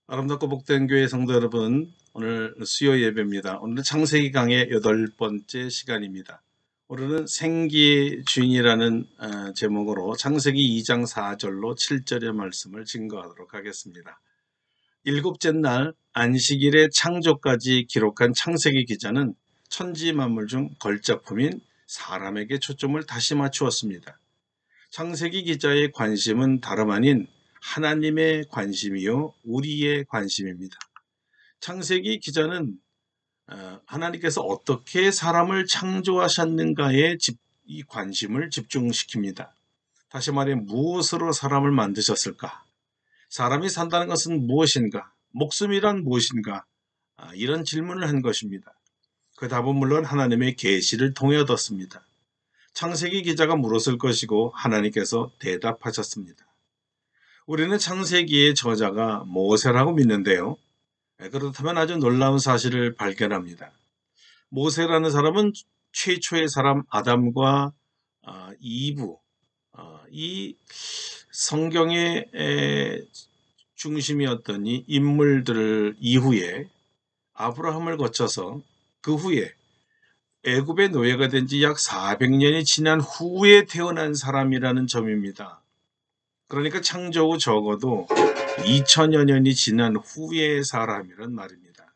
아름답고 복된 교회 성도 여러분, 오늘 수요 예배입니다. 오늘은 창세기 강의 8번째 시간입니다. 오늘은 생기의 주인이라는 제목으로 창세기 2장 4절로 7절의 말씀을 증거하도록 하겠습니다. 일곱째 날 안식일의 창조까지 기록한 창세기 기자는 천지 만물 중 걸작품인 사람에게 초점을 다시 맞추었습니다. 창세기 기자의 관심은 다름 아닌 하나님의 관심이요 우리의 관심입니다. 창세기 기자는 하나님께서 어떻게 사람을 창조하셨는가에 이 관심을 집중시킵니다. 다시 말해 무엇으로 사람을 만드셨을까? 사람이 산다는 것은 무엇인가? 목숨이란 무엇인가? 이런 질문을 한 것입니다. 그 답은 물론 하나님의 계시를 통해 얻었습니다. 창세기 기자가 물었을 것이고 하나님께서 대답하셨습니다. 우리는 창세기의 저자가 모세라고 믿는데요. 그렇다면 아주 놀라운 사실을 발견합니다. 모세라는 사람은 최초의 사람 아담과 이브, 이 성경의 중심이었던 이 인물들 이후에 아브라함을 거쳐서 그 후에 애굽의 노예가 된 지 약 400년이 지난 후에 태어난 사람이라는 점입니다. 그러니까 창조 후 적어도 2000여 년이 지난 후의 사람이란 말입니다.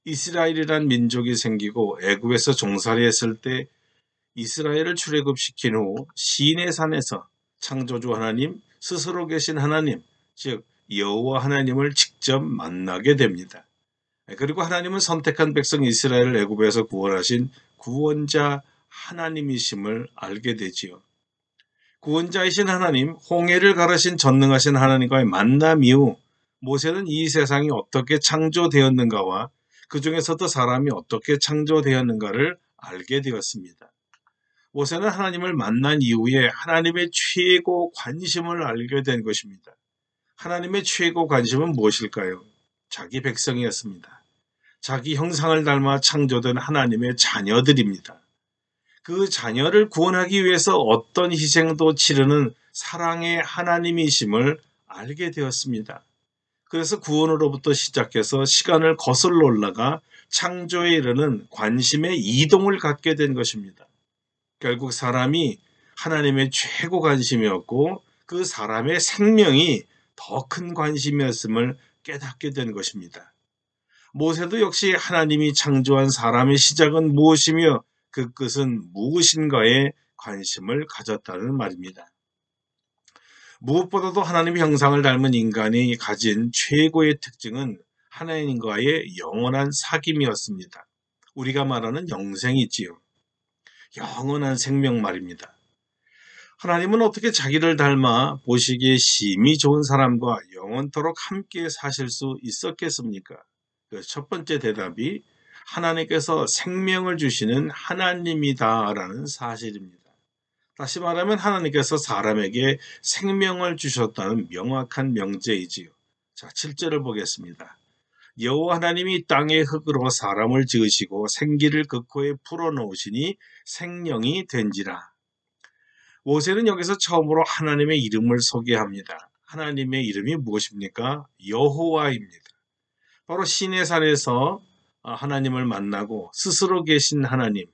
이스라엘이란 민족이 생기고 애굽에서 종살이 했을 때 이스라엘을 출애굽시킨 후 시내산에서 창조주 하나님, 스스로 계신 하나님, 즉 여호와 하나님을 직접 만나게 됩니다. 그리고 하나님은 선택한 백성 이스라엘을 애굽에서 구원하신 구원자 하나님이심을 알게 되지요. 구원자이신 하나님, 홍해를 가르신 전능하신 하나님과의 만남 이후 모세는 이 세상이 어떻게 창조되었는가와 그 중에서도 사람이 어떻게 창조되었는가를 알게 되었습니다. 모세는 하나님을 만난 이후에 하나님의 최고 관심을 알게 된 것입니다. 하나님의 최고 관심은 무엇일까요? 자기 백성이었습니다. 자기 형상을 닮아 창조된 하나님의 자녀들입니다. 그 자녀를 구원하기 위해서 어떤 희생도 치르는 사랑의 하나님이심을 알게 되었습니다. 그래서 구원으로부터 시작해서 시간을 거슬러 올라가 창조에 이르는 관심의 이동을 갖게 된 것입니다. 결국 사람이 하나님의 최고 관심이었고 그 사람의 생명이 더 큰 관심이었음을 깨닫게 된 것입니다. 모세도 역시 하나님이 창조한 사람의 시작은 무엇이며 그 끝은 무엇인가에 관심을 가졌다는 말입니다. 무엇보다도 하나님의 형상을 닮은 인간이 가진 최고의 특징은 하나님과의 영원한 사귐이었습니다. 우리가 말하는 영생이지요. 영원한 생명 말입니다. 하나님은 어떻게 자기를 닮아 보시기에 심히 좋은 사람과 영원토록 함께 사실 수 있었겠습니까? 그 첫 번째 대답이 하나님께서 생명을 주시는 하나님이다라는 사실입니다. 다시 말하면 하나님께서 사람에게 생명을 주셨다는 명확한 명제이지요. 자, 7절을 보겠습니다. 여호와 하나님이 땅의 흙으로 사람을 지으시고 생기를 그 코에 풀어놓으시니 생명이 된지라. 모세는 여기서 처음으로 하나님의 이름을 소개합니다. 하나님의 이름이 무엇입니까? 여호와입니다. 바로 시내산에서 하나님을 만나고 스스로 계신 하나님,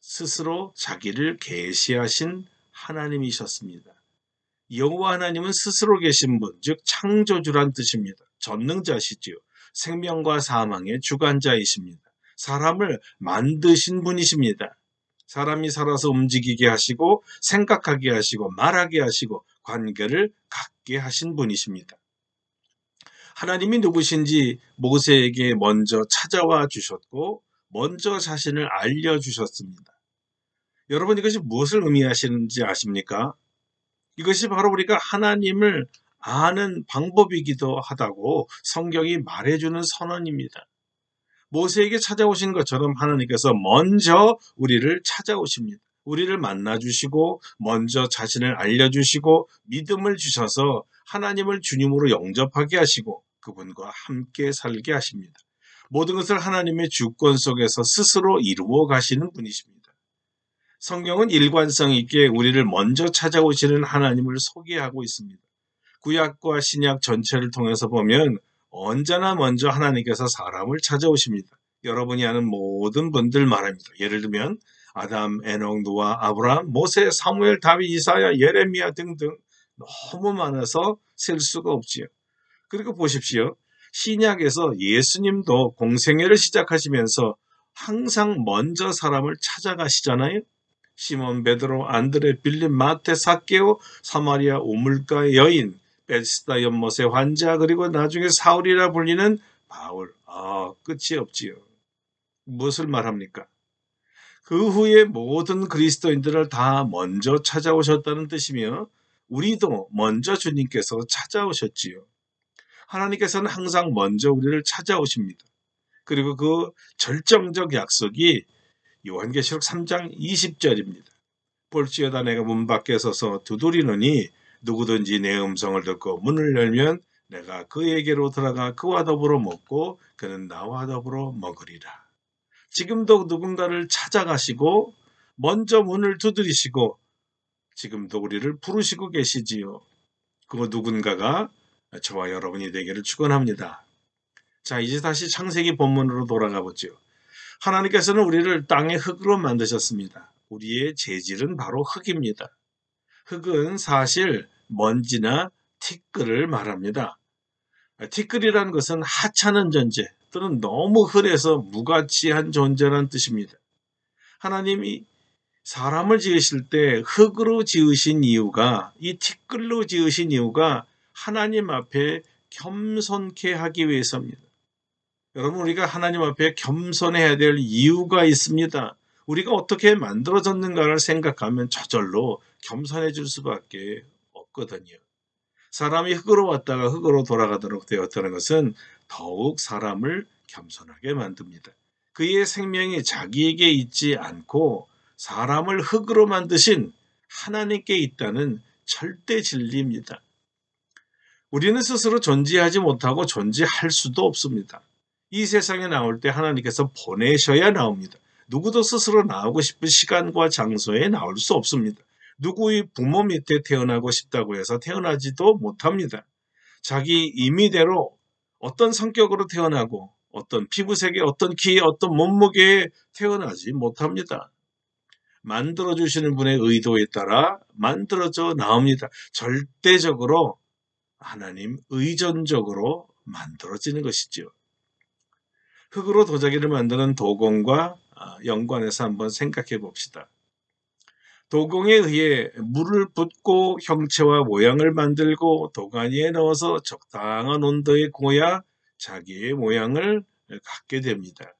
스스로 자기를 계시하신 하나님이셨습니다. 여호와 하나님은 스스로 계신 분, 즉 창조주란 뜻입니다. 전능자시지요. 생명과 사망의 주관자이십니다. 사람을 만드신 분이십니다. 사람이 살아서 움직이게 하시고 생각하게 하시고 말하게 하시고 관계를 갖게 하신 분이십니다. 하나님이 누구신지 모세에게 먼저 찾아와 주셨고 먼저 자신을 알려주셨습니다. 여러분, 이것이 무엇을 의미하시는지 아십니까? 이것이 바로 우리가 하나님을 아는 방법이기도 하다고 성경이 말해주는 선언입니다. 모세에게 찾아오신 것처럼 하나님께서 먼저 우리를 찾아오십니다. 우리를 만나주시고 먼저 자신을 알려주시고 믿음을 주셔서 하나님을 주님으로 영접하게 하시고 그분과 함께 살게 하십니다. 모든 것을 하나님의 주권 속에서 스스로 이루어 가시는 분이십니다. 성경은 일관성 있게 우리를 먼저 찾아오시는 하나님을 소개하고 있습니다. 구약과 신약 전체를 통해서 보면 언제나 먼저 하나님께서 사람을 찾아오십니다. 여러분이 아는 모든 분들 말합니다. 예를 들면 아담, 에녹, 노아, 아브라함, 모세, 사무엘, 다윗, 이사야, 예레미야 등등 너무 많아서 셀 수가 없지요. 그리고 보십시오. 신약에서 예수님도 공생애를 시작하시면서 항상 먼저 사람을 찾아가시잖아요. 시몬, 베드로, 안드레, 빌립, 마태, 삭개오, 사마리아 우물가의 여인, 베스다 연못의 환자, 그리고 나중에 사울이라 불리는 바울. 끝이 없지요. 무엇을 말합니까? 그 후에 모든 그리스도인들을 다 먼저 찾아오셨다는 뜻이며 우리도 먼저 주님께서 찾아오셨지요. 하나님께서는 항상 먼저 우리를 찾아오십니다. 그리고 그 절정적 약속이 요한계시록 3장 20절입니다. 볼지어다 내가 문 밖에 서서 두드리노니 누구든지 내 음성을 듣고 문을 열면 내가 그에게로 들어가 그와 더불어 먹고 그는 나와 더불어 먹으리라. 지금도 누군가를 찾아가시고 먼저 문을 두드리시고 지금도 우리를 부르시고 계시지요. 그 누군가가 저와 여러분이 되기를 축원합니다. 자, 이제 다시 창세기 본문으로 돌아가 보죠. 하나님께서는 우리를 땅의 흙으로 만드셨습니다. 우리의 재질은 바로 흙입니다. 흙은 사실 먼지나 티끌을 말합니다. 티끌이라는 것은 하찮은 존재 또는 너무 흔해서 무가치한 존재라는 뜻입니다. 하나님이 사람을 지으실 때 흙으로 지으신 이유가, 이 티끌로 지으신 이유가 하나님 앞에 겸손케 하기 위해서입니다. 여러분, 우리가 하나님 앞에 겸손해야 될 이유가 있습니다. 우리가 어떻게 만들어졌는가를 생각하면 저절로 겸손해질 수밖에 없거든요. 사람이 흙으로 왔다가 흙으로 돌아가도록 되었다는 것은 더욱 사람을 겸손하게 만듭니다. 그의 생명이 자기에게 있지 않고 사람을 흙으로 만드신 하나님께 있다는 절대 진리입니다. 우리는 스스로 존재하지 못하고 존재할 수도 없습니다. 이 세상에 나올 때 하나님께서 보내셔야 나옵니다. 누구도 스스로 나오고 싶은 시간과 장소에 나올 수 없습니다. 누구의 부모 밑에 태어나고 싶다고 해서 태어나지도 못합니다. 자기 임의대로 어떤 성격으로 태어나고 어떤 피부색에 어떤 키에 어떤 몸무게에 태어나지 못합니다. 만들어주시는 분의 의도에 따라 만들어져 나옵니다. 절대적으로 하나님 의존적으로 만들어지는 것이죠. 흙으로 도자기를 만드는 도공과 연관해서 한번 생각해 봅시다. 도공에 의해 물을 붓고 형체와 모양을 만들고 도가니에 넣어서 적당한 온도에 구워야 자기의 모양을 갖게 됩니다.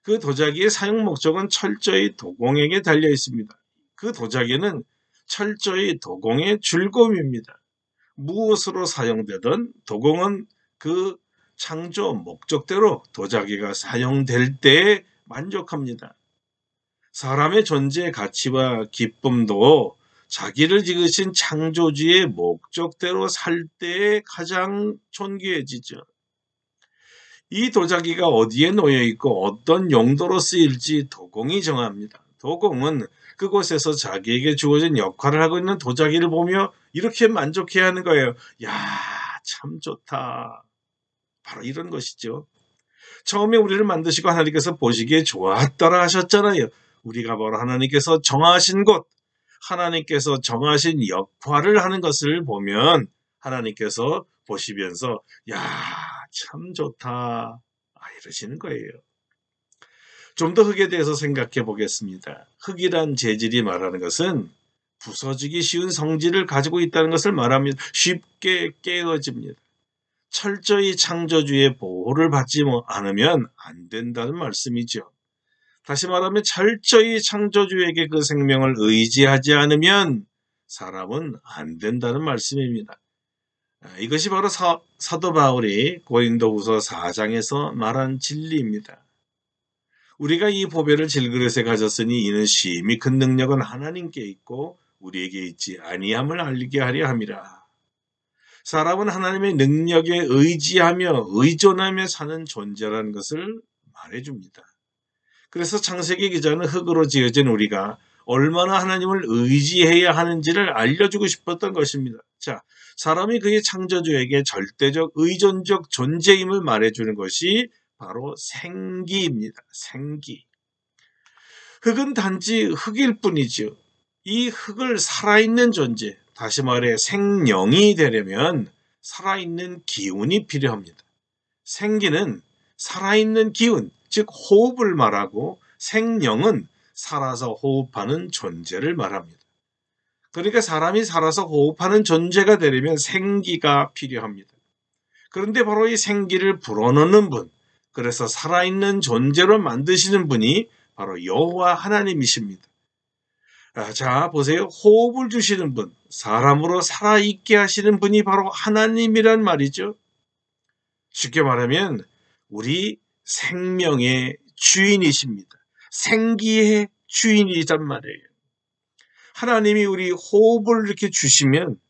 그 도자기의 사용 목적은 철저히 도공에게 달려 있습니다. 그 도자기는 철저히 도공의 즐거움입니다. 무엇으로 사용되든 도공은 그 창조 목적대로 도자기가 사용될 때에 만족합니다. 사람의 존재의 가치와 기쁨도 자기를 지으신 창조주의 목적대로 살 때에 가장 존귀해지죠. 이 도자기가 어디에 놓여 있고 어떤 용도로 쓰일지 도공이 정합니다. 도공은 그곳에서 자기에게 주어진 역할을 하고 있는 도자기를 보며 이렇게 만족해야 하는 거예요. 야, 참 좋다. 바로 이런 것이죠. 처음에 우리를 만드시고 하나님께서 보시기에 좋았더라 하셨잖아요. 우리가 바로 하나님께서 정하신 곳, 하나님께서 정하신 역할을 하는 것을 보면 하나님께서 보시면서 야, 참 좋다 이러시는 거예요. 좀 더 흙에 대해서 생각해 보겠습니다. 흙이란 재질이 말하는 것은 부서지기 쉬운 성질을 가지고 있다는 것을 말합니다. 쉽게 깨어집니다. 철저히 창조주의 보호를 받지 않으면 안 된다는 말씀이죠. 다시 말하면 철저히 창조주에게 그 생명을 의지하지 않으면 사람은 안 된다는 말씀입니다. 이것이 바로 사도 바울이 고린도후서 4장에서 말한 진리입니다. 우리가 이 보배를 질그릇에 가졌으니 이는 심히 큰 능력은 하나님께 있고 우리에게 있지 아니함을 알게 하려 함이라. 사람은 하나님의 능력에 의지하며 의존하며 사는 존재라는 것을 말해줍니다. 그래서 창세기 기자는 흙으로 지어진 우리가 얼마나 하나님을 의지해야 하는지를 알려주고 싶었던 것입니다. 자, 사람이 그의 창조주에게 절대적 의존적 존재임을 말해주는 것이 바로 생기입니다. 생기. 흙은 단지 흙일 뿐이죠. 이 흙을 살아있는 존재, 다시 말해 생명이 되려면 살아있는 기운이 필요합니다. 생기는 살아있는 기운, 즉 호흡을 말하고 생명은 살아서 호흡하는 존재를 말합니다. 그러니까 사람이 살아서 호흡하는 존재가 되려면 생기가 필요합니다. 그런데 바로 이 생기를 불어넣는 분, 그래서 살아있는 존재로 만드시는 분이 바로 여호와 하나님이십니다. 자, 보세요. 호흡을 주시는 분, 사람으로 살아있게 하시는 분이 바로 하나님이란 말이죠. 쉽게 말하면 우리 생명의 주인이십니다. 생기의 주인이란 말이에요. 하나님이 우리 호흡을 이렇게 주시면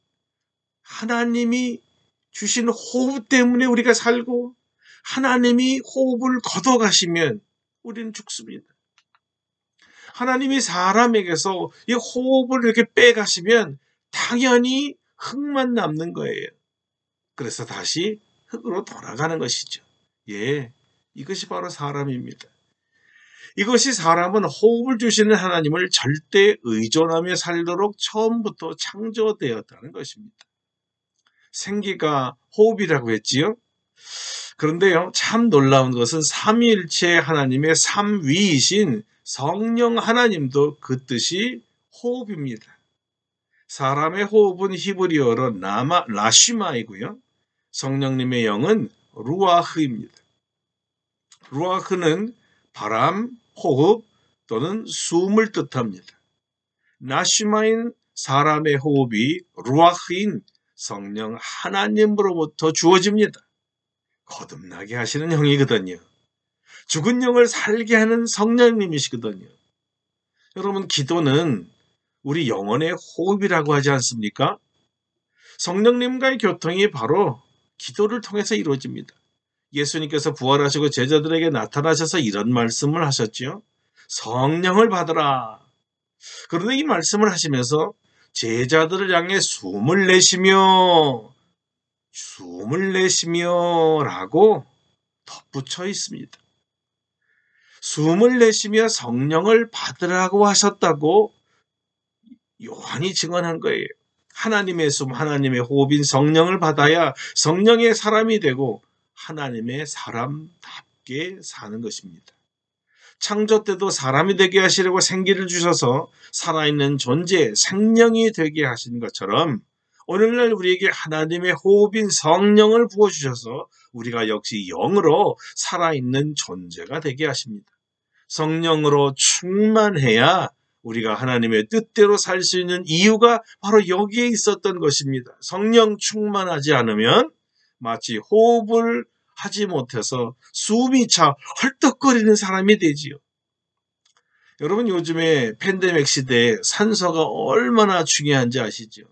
하나님이 주신 호흡 때문에 우리가 살고 하나님이 호흡을 걷어가시면 우리는 죽습니다. 하나님이 사람에게서 이 호흡을 이렇게 빼가시면 당연히 흙만 남는 거예요. 그래서 다시 흙으로 돌아가는 것이죠. 예, 이것이 바로 사람입니다. 이것이 사람은 호흡을 주시는 하나님을 절대 의존하며 살도록 처음부터 창조되었다는 것입니다. 생기가 호흡이라고 했지요. 그런데요, 참 놀라운 것은 삼위일체 하나님의 삼위이신 성령 하나님도 그 뜻이 호흡입니다. 사람의 호흡은 히브리어로 라쉬마이고요. 성령님의 영은 루아흐입니다. 루아흐는 바람, 호흡 또는 숨을 뜻합니다. 나시마인 사람의 호흡이 루아흐인 성령 하나님으로부터 주어집니다. 거듭나게 하시는 영이거든요. 죽은 영을 살게 하는 성령님이시거든요. 여러분, 기도는 우리 영혼의 호흡이라고 하지 않습니까? 성령님과의 교통이 바로 기도를 통해서 이루어집니다. 예수님께서 부활하시고 제자들에게 나타나셔서 이런 말씀을 하셨죠. 성령을 받으라. 그런데 이 말씀을 하시면서 제자들을 향해 숨을 내쉬며 라고 덧붙여 있습니다. 숨을 내쉬며 성령을 받으라고 하셨다고 요한이 증언한 거예요. 하나님의 숨, 하나님의 호흡인 성령을 받아야 성령의 사람이 되고 하나님의 사람답게 사는 것입니다. 창조 때도 사람이 되게 하시려고 생기를 주셔서 살아있는 존재, 생명이 되게 하신 것처럼 오늘날 우리에게 하나님의 호흡인 성령을 부어주셔서 우리가 역시 영으로 살아있는 존재가 되게 하십니다. 성령으로 충만해야 우리가 하나님의 뜻대로 살 수 있는 이유가 바로 여기에 있었던 것입니다. 성령 충만하지 않으면 마치 호흡을 하지 못해서 숨이 차 헐떡거리는 사람이 되지요. 여러분, 요즘에 팬데믹 시대에 산소가 얼마나 중요한지 아시죠?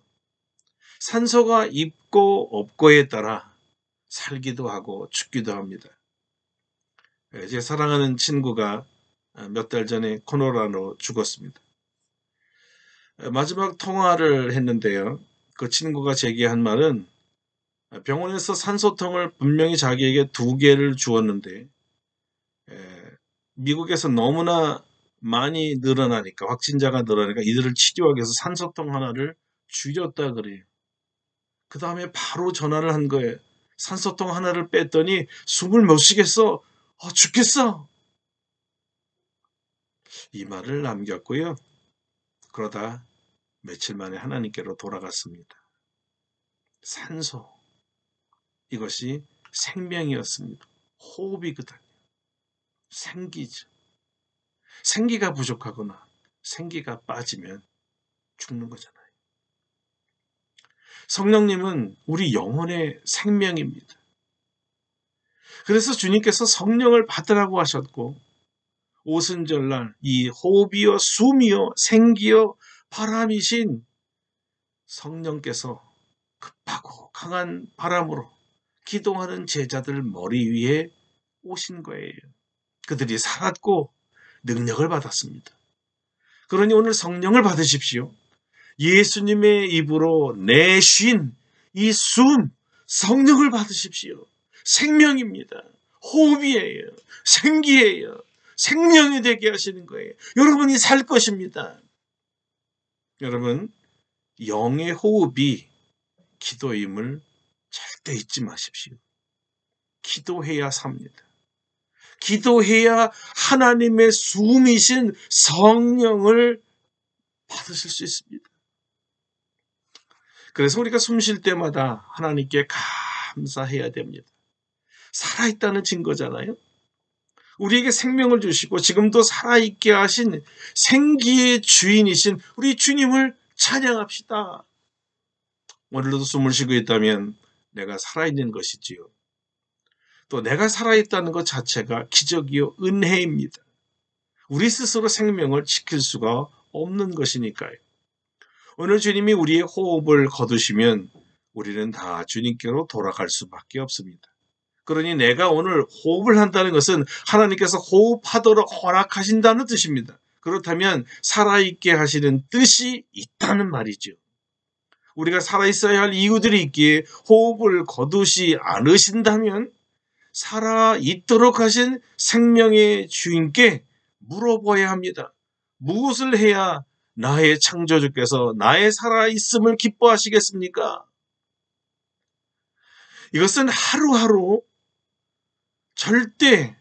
산소가 있고 없고에 따라 살기도 하고 죽기도 합니다. 제 사랑하는 친구가 몇 달 전에 코로나로 죽었습니다. 마지막 통화를 했는데요. 그 친구가 제게 한 말은 병원에서 산소통을 분명히 자기에게 2개를 주었는데 미국에서 너무나 많이 늘어나니까 확진자가 늘어나니까 이들을 치료하기 위해서 산소통 하나를 줄였다 그래요. 그 다음에 바로 전화를 한 거예요. 산소통 하나를 뺐더니 숨을 못 쉬겠어. 죽겠어. 이 말을 남겼고요. 그러다 며칠 만에 하나님께로 돌아갔습니다. 산소, 이것이 생명이었습니다. 호흡이거든요. 생기죠. 생기가 부족하거나 생기가 빠지면 죽는 거잖아요. 성령님은 우리 영혼의 생명입니다. 그래서 주님께서 성령을 받으라고 하셨고 오순절날 이 호흡이요 숨이요 생기요 바람이신 성령께서 급하고 강한 바람으로 기도하는 제자들 머리 위에 오신 거예요. 그들이 살았고 능력을 받았습니다. 그러니 오늘 성령을 받으십시오. 예수님의 입으로 내쉰 이 숨, 성령을 받으십시오. 생명입니다. 호흡이에요. 생기예요. 생명이 되게 하시는 거예요. 여러분이 살 것입니다. 여러분, 영의 호흡이 기도임을 절대 잊지 마십시오. 기도해야 삽니다. 기도해야 하나님의 숨이신 성령을 받으실 수 있습니다. 그래서 우리가 숨 쉴 때마다 하나님께 감사해야 됩니다. 살아있다는 증거잖아요. 우리에게 생명을 주시고 지금도 살아있게 하신 생기의 주인이신 우리 주님을 찬양합시다. 오늘도 숨을 쉬고 있다면 내가 살아있는 것이지요. 또 내가 살아있다는 것 자체가 기적이요 은혜입니다. 우리 스스로 생명을 지킬 수가 없는 것이니까요. 오늘 주님이 우리의 호흡을 거두시면 우리는 다 주님께로 돌아갈 수밖에 없습니다. 그러니 내가 오늘 호흡을 한다는 것은 하나님께서 호흡하도록 허락하신다는 뜻입니다. 그렇다면 살아있게 하시는 뜻이 있다는 말이죠. 우리가 살아있어야 할 이유들이 있기에 호흡을 거두시 않으신다면 살아있도록 하신 생명의 주인께 물어봐야 합니다. 무엇을 해야 나의 창조주께서 나의 살아있음을 기뻐하시겠습니까? 이것은 하루하루 절대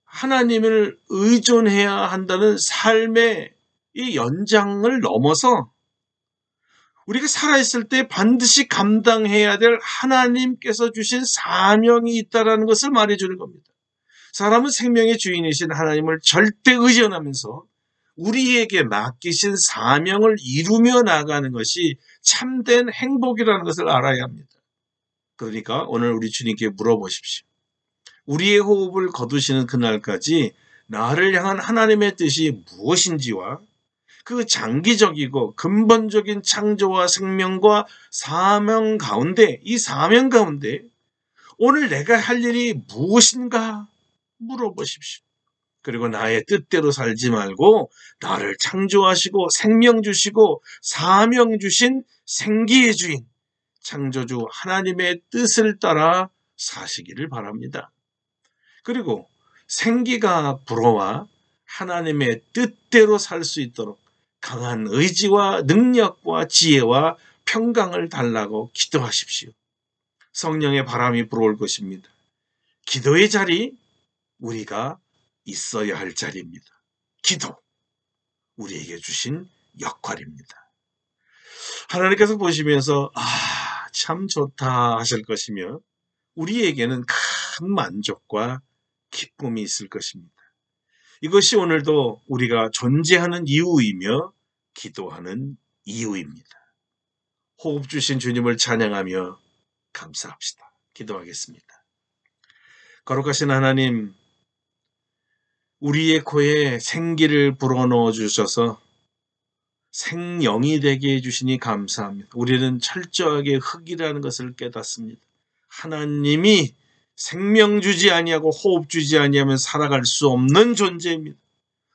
하나님을 의존해야 한다는 삶의 이 연장을 넘어서 우리가 살아있을 때 반드시 감당해야 될 하나님께서 주신 사명이 있다는 것을 말해주는 겁니다. 사람은 생명의 주인이신 하나님을 절대 의존하면서 우리에게 맡기신 사명을 이루며 나가는 것이 참된 행복이라는 것을 알아야 합니다. 그러니까 오늘 우리 주님께 물어보십시오. 우리의 호흡을 거두시는 그날까지 나를 향한 하나님의 뜻이 무엇인지와 그 장기적이고 근본적인 창조와 생명과 사명 가운데, 이 사명 가운데 오늘 내가 할 일이 무엇인가 물어보십시오. 그리고 나의 뜻대로 살지 말고 나를 창조하시고 생명 주시고 사명 주신 생기의 주인, 창조주 하나님의 뜻을 따라 사시기를 바랍니다. 그리고 생기가 불어와 하나님의 뜻대로 살 수 있도록 강한 의지와 능력과 지혜와 평강을 달라고 기도하십시오. 성령의 바람이 불어올 것입니다. 기도의 자리, 우리가 있어야 할 자리입니다. 기도, 우리에게 주신 역할입니다. 하나님께서 보시면서 참 좋다 하실 것이며 우리에게는 큰 만족과 기쁨이 있을 것입니다. 이것이 오늘도 우리가 존재하는 이유이며 기도하는 이유입니다. 호흡 주신 주님을 찬양하며 감사합시다. 기도하겠습니다. 거룩하신 하나님, 우리의 코에 생기를 불어넣어 주셔서 생영이 되게 해주시니 감사합니다. 우리는 철저하게 흙이라는 것을 깨닫습니다. 하나님이 생명 주지 아니하고 호흡 주지 아니하면 살아갈 수 없는 존재입니다.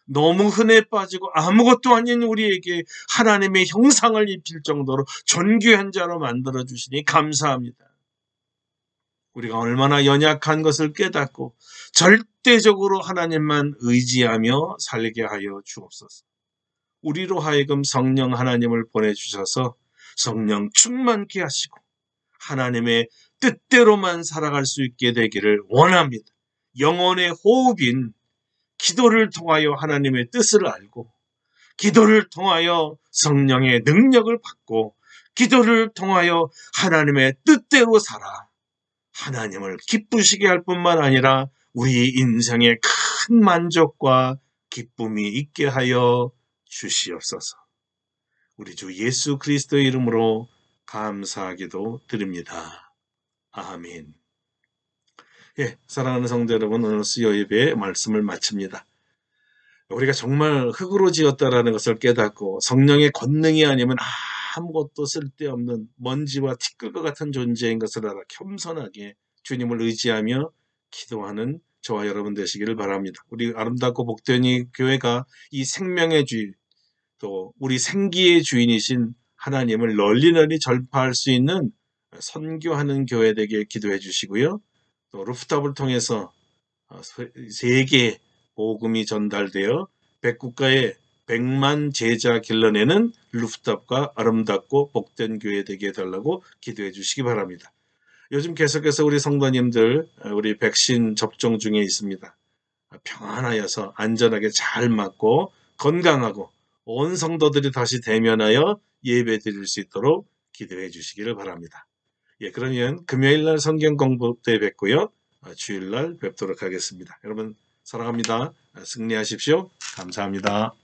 너무 흔해 빠지고 아무것도 아닌 우리에게 하나님의 형상을 입힐 정도로 존귀한 자로 만들어주시니 감사합니다. 우리가 얼마나 연약한 것을 깨닫고 절대적으로 하나님만 의지하며 살게 하여 주옵소서. 우리로 하여금 성령 하나님을 보내주셔서 성령 충만케 하시고 하나님의 뜻대로만 살아갈 수 있게 되기를 원합니다. 영혼의 호흡인 기도를 통하여 하나님의 뜻을 알고 기도를 통하여 성령의 능력을 받고 기도를 통하여 하나님의 뜻대로 살아 하나님을 기쁘시게 할 뿐만 아니라 우리 인생에 큰 만족과 기쁨이 있게 하여 주시옵소서. 우리 주 예수 그리스도의 이름으로 감사하기도 드립니다. 아멘. 사랑하는 성도 여러분, 오늘 수요 예배의 말씀을 마칩니다. 우리가 정말 흙으로 지었다라는 것을 깨닫고 성령의 권능이 아니면 아무것도 쓸데없는 먼지와 티끌과 같은 존재인 것을 알아 겸손하게 주님을 의지하며 기도하는 저와 여러분 되시기를 바랍니다. 우리 아름답고 복된 이 교회가 이 생명의 주인, 또 우리 생기의 주인이신 하나님을 널리 전파할 수 있는 선교하는 교회 되게 기도해 주시고요. 또 루프탑을 통해서 세계 복음이 전달되어 100국가의 100만 제자 길러내는 루프탑과 아름답고 복된 교회 되게 해달라고 기도해 주시기 바랍니다. 요즘 계속해서 우리 성도님들 우리 백신 접종 중에 있습니다. 평안하여서 안전하게 잘 맞고 건강하고 온 성도들이 다시 대면하여 예배 드릴 수 있도록 기도해 주시기를 바랍니다. 예, 그러면 금요일날 성경 공부 때 뵙고요. 주일날 뵙도록 하겠습니다. 여러분 사랑합니다. 승리하십시오. 감사합니다.